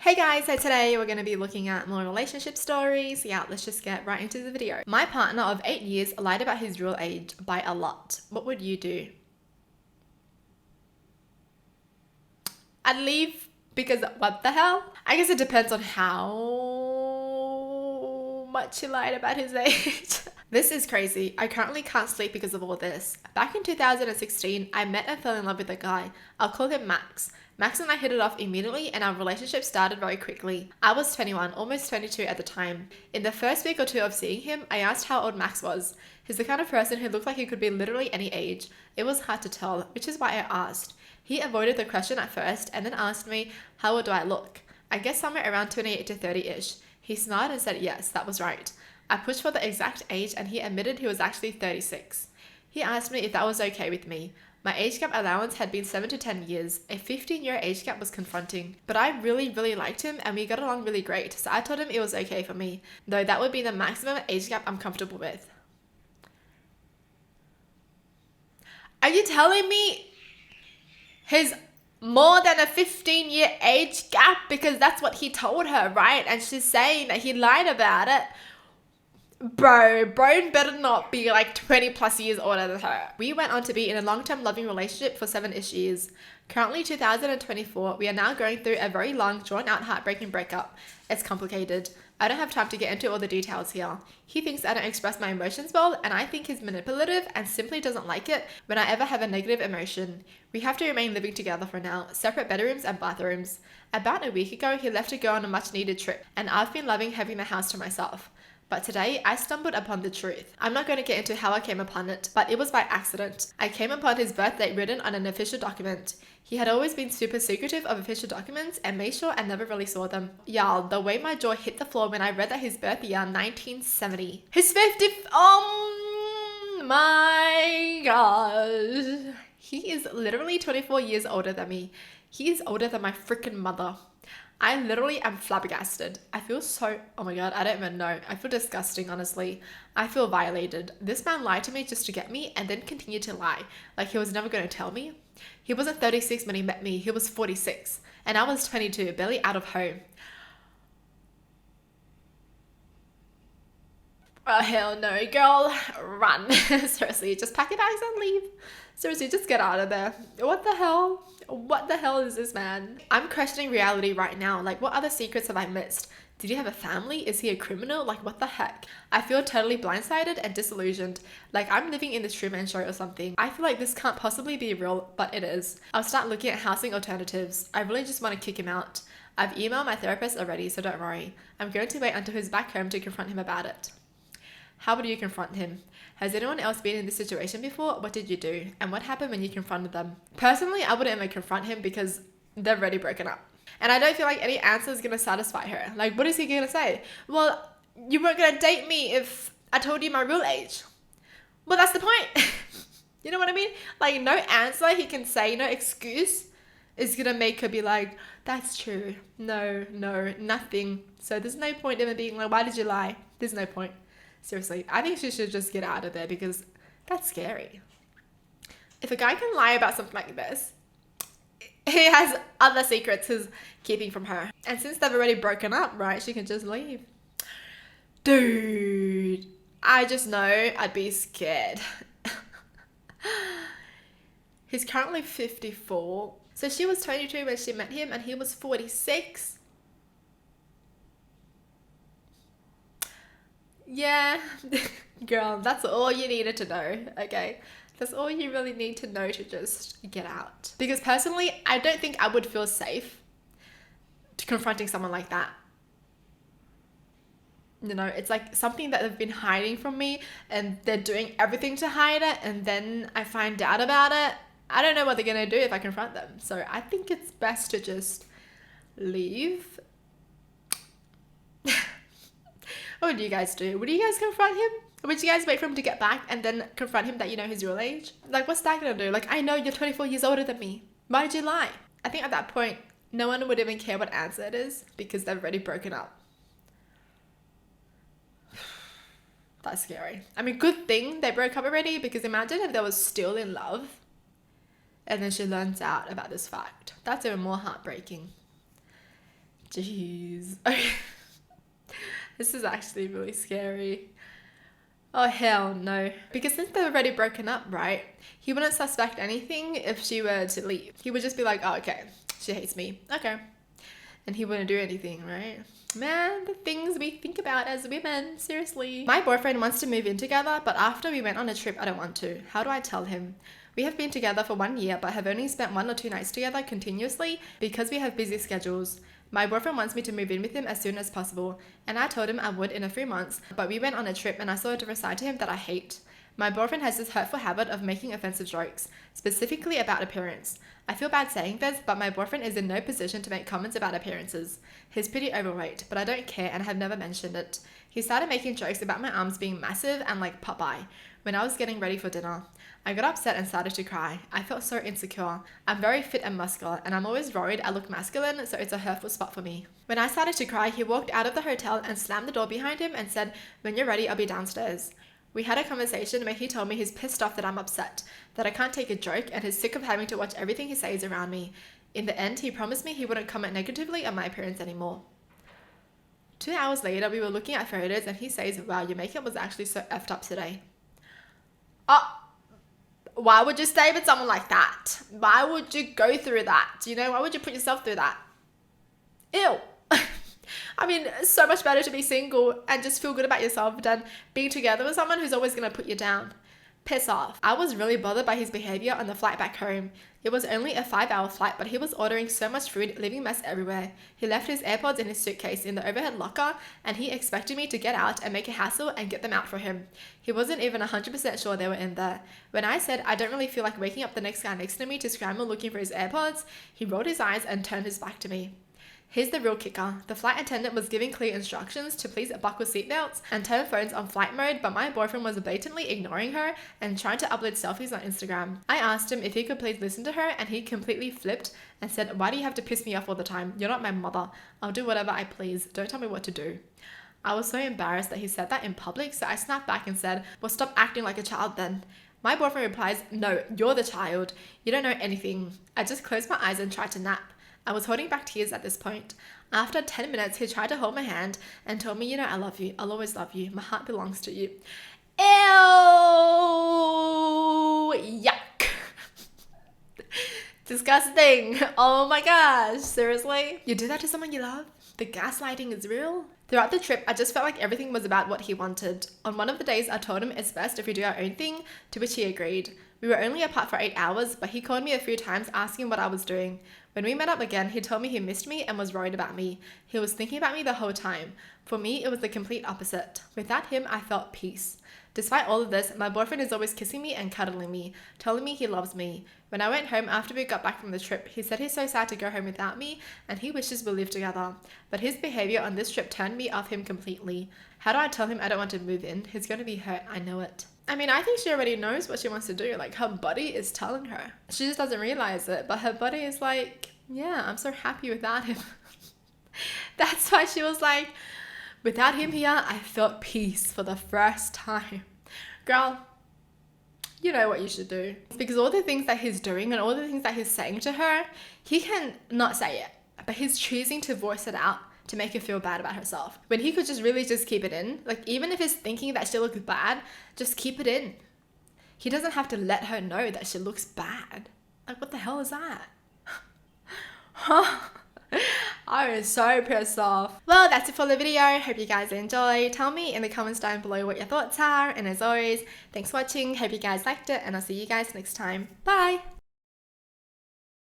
Hey guys, so today we're going to be looking at more relationship stories. Yeah, let's just get right into the video. My partner of 8 years lied about his real age by a lot. What would you do? I'd leave because what the hell? I guess it depends on how much he lied about his age. This is crazy. I currently can't sleep because of all this. Back in 2016, I met and fell in love with a guy. I'll call him Max. Max and I hit it off immediately and our relationship started very quickly. I was 21, almost 22 at the time. In the first week or two of seeing him, I asked how old Max was. He's the kind of person who looked like he could be literally any age. It was hard to tell, which is why I asked. He avoided the question at first and then asked me, how old do I look? I guess somewhere around 28 to 30-ish. He smiled and said yes, that was right. I pushed for the exact age and he admitted he was actually 36. He asked me if that was okay with me. My age gap allowance had been 7 to 10 years. A 15-year age gap was confronting. But I really liked him and we got along really great, so I told him it was okay for me, though that would be the maximum age gap I'm comfortable with. Are you telling me his more than a 15-year age gap? Because that's what he told her, right? And she's saying that he lied about it. Bro better not be like 20 plus years older than her. We went on to be in a long-term loving relationship for 7-ish years. Currently 2024, we are now going through a very long, drawn-out, heartbreaking breakup. It's complicated. I don't have time to get into all the details here. He thinks I don't express my emotions well, and I think he's manipulative and simply doesn't like it when I ever have a negative emotion. We have to remain living together for now, separate bedrooms and bathrooms. About a week ago, he left to go on a much-needed trip, and I've been loving having the house to myself. But today, I stumbled upon the truth. I'm not going to get into how I came upon it, but it was by accident. I came upon his birth date written on an official document. He had always been super secretive of official documents and made sure I never really saw them. Y'all, the way my jaw hit the floor when I read that his birth year, 1970. His 50th, oh my gosh. He is literally 24 years older than me. He is older than my freaking mother. I literally am flabbergasted. I feel so, oh my god, I don't even know. I feel disgusting, honestly. I feel violated. This man lied to me just to get me and then continued to lie. Like he was never going to tell me. He wasn't 36 when he met me. He was 46. And I was 22, barely out of home. Oh, hell no, girl. Run. Seriously, just pack your bags and leave. Seriously, just get out of there. What the hell? What the hell is this man? I'm questioning reality right now. Like, what other secrets have I missed? Did he have a family? Is he a criminal? Like, what the heck? I feel totally blindsided and disillusioned. Like, I'm living in this Truman Show or something. I feel like this can't possibly be real, but it is. I'll start looking at housing alternatives. I really just want to kick him out. I've emailed my therapist already, so don't worry. I'm going to wait until he's back home to confront him about it. How would you confront him? Has anyone else been in this situation before? What did you do? And what happened when you confronted them? Personally, I wouldn't even confront him because they're already broken up. And I don't feel like any answer is going to satisfy her. Like, what is he going to say? Well, you weren't going to date me if I told you my real age. Well, that's the point. You know what I mean? Like, no answer he can say, no excuse is going to make her be like, that's true. No, nothing. So there's no point in it being like, why did you lie? There's no point. Seriously, I think she should just get out of there because that's scary. If a guy can lie about something like this, he has other secrets he's keeping from her. And since they've already broken up, right, she can just leave. Dude, I just know I'd be scared. He's currently 54. So she was 22 when she met him and he was 46. Yeah, girl, that's all you needed to know, okay? That's all you really need to know to just get out. Because personally, I don't think I would feel safe to confronting someone like that. You know, it's like something that they've been hiding from me and they're doing everything to hide it and then I find out about it. I don't know what they're gonna do if I confront them. So I think it's best to just leave. What would you guys do? Would you guys confront him? Or would you guys wait for him to get back and then confront him that you know his real age? Like, what's that gonna do? Like, I know you're 24 years older than me. Why did you lie? I think at that point, no one would even care what answer it is because they've already broken up. That's scary. I mean, good thing they broke up already because imagine if they were still in love and then she learns out about this fact. That's even more heartbreaking. Jeez. Okay. This is actually really scary. Oh, hell no. Because since they've already broken up, right, he wouldn't suspect anything if she were to leave. He would just be like, oh, okay, she hates me. Okay. And he wouldn't do anything, right? Man, the things we think about as women, seriously. My boyfriend wants to move in together, but after we went on a trip, I don't want to. How do I tell him? We have been together for 1 year, but have only spent 1 or 2 nights together continuously because we have busy schedules. My boyfriend wants me to move in with him as soon as possible, and I told him I would in a few months, but we went on a trip and I saw a different side to him that I hate. My boyfriend has this hurtful habit of making offensive jokes, specifically about appearance. I feel bad saying this, but my boyfriend is in no position to make comments about appearances. He's pretty overweight, but I don't care and have never mentioned it. He started making jokes about my arms being massive and like Popeye when I was getting ready for dinner. I got upset and started to cry. I felt so insecure. I'm very fit and muscular, and I'm always worried I look masculine, so it's a hurtful spot for me. When I started to cry, he walked out of the hotel and slammed the door behind him and said, "When you're ready, I'll be downstairs." We had a conversation where he told me he's pissed off that I'm upset, that I can't take a joke, and he's sick of having to watch everything he says around me. In the end, he promised me he wouldn't comment negatively on my appearance anymore. 2 hours later, we were looking at photos and he says, "Wow, your makeup was actually so effed up today." Why would you stay with someone like that? Why would you go through that? You know, why would you put yourself through that? Ew. I mean, it's so much better to be single and just feel good about yourself than being together with someone who's always going to put you down. Piss off. I was really bothered by his behavior on the flight back home. It was only a 5-hour flight, but he was ordering so much food, leaving mess everywhere. He left his AirPods in his suitcase in the overhead locker, and he expected me to get out and make a hassle and get them out for him. He wasn't even 100% sure they were in there. When I said I don't really feel like waking up the next guy next to me to scramble looking for his AirPods, he rolled his eyes and turned his back to me. Here's the real kicker. The flight attendant was giving clear instructions to please buckle seatbelts and turn phones on flight mode, but my boyfriend was blatantly ignoring her and trying to upload selfies on Instagram. I asked him if he could please listen to her, and he completely flipped and said, "Why do you have to piss me off all the time? You're not my mother. I'll do whatever I please. Don't tell me what to do." I was so embarrassed that he said that in public, so I snapped back and said, "Well, stop acting like a child then." My boyfriend replies, "No, you're the child. You don't know anything." I just closed my eyes and tried to nap. I was holding back tears at this point. After 10 minutes, he tried to hold my hand and told me, "You know, I love you. I'll always love you. My heart belongs to you." Ew! Yuck! Disgusting. Oh my gosh, seriously? You do that to someone you love? The gaslighting is real? Throughout the trip, I just felt like everything was about what he wanted. On one of the days, I told him it's best if we do our own thing, to which he agreed. We were only apart for 8 hours, but he called me a few times asking what I was doing. When we met up again, he told me he missed me and was worried about me. He was thinking about me the whole time. For me, it was the complete opposite. Without him, I felt peace. Despite all of this, my boyfriend is always kissing me and cuddling me, telling me he loves me. When I went home after we got back from the trip, he said he's so sad to go home without me and he wishes we lived together. But his behavior on this trip turned me off him completely. How do I tell him I don't want to move in? He's going to be hurt, I know it. I mean, I think she already knows what she wants to do. Like, her body is telling her. She just doesn't realize it, but her body is like, yeah, I'm so happy without him. That's why she was like, without him here, I felt peace for the first time. Girl, you know what you should do. Because all the things that he's doing and all the things that he's saying to her, he can not say it, but he's choosing to voice it out to make her feel bad about herself. When he could just really just keep it in. Like, even if he's thinking that she looks bad, just keep it in. He doesn't have to let her know that she looks bad. Like, what the hell is that? I was so pissed off. Well, that's it for the video. Hope you guys enjoyed. Tell me in the comments down below what your thoughts are. And as always, thanks for watching. Hope you guys liked it, and I'll see you guys next time. Bye!